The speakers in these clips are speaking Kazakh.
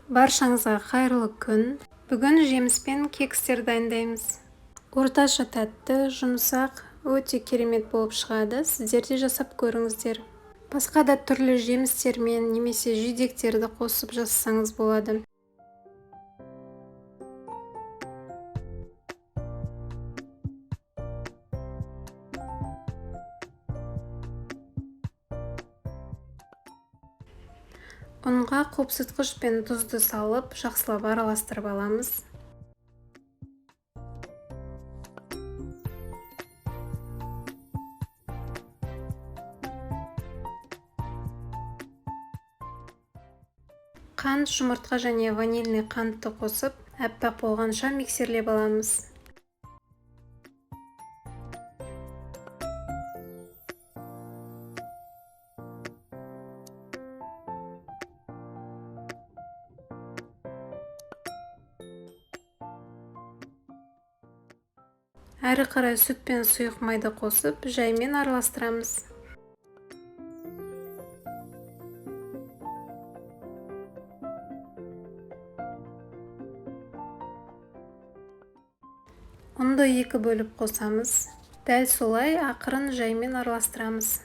Баршаңызға қайырлы күн. Бүгін жеміс пен кекстер дайындаймыз. Орташа тәтті, жұмсақ, өте керемет болып шығады. Сіздер де жасап көріңіздер. Басқа да түрлі жемістермен немесе жидектерді қосып жасасаңыз болады. Ұнға қопсытқыш пен тұзды салып, жақсылап араластырып аламыз. Қант, жұмыртқа және ванильный қантты қосып, әппақ болғанша миксерлеп аламыз. Әрі қарай сүт пен сұйық майды қосып, жаймен араластырамыз. Ұнды 2 бөліп қосамыз. Дәл солай ақырын жаймен араластырамыз.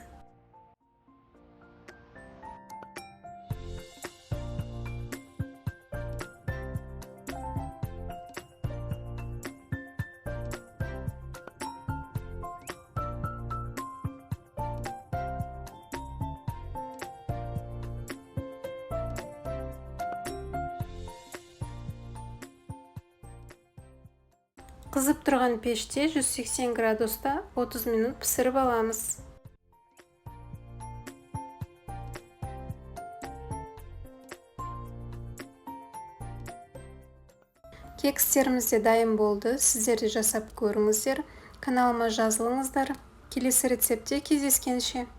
Қызып тұрған пеште 180 градуста 30 минут пісіріп аламыз. Кекстеріміз де дайын болды. Сіздер де жасап көріңіздер. Каналыма жазылыңыздар. Келесі рецептте кездескенше.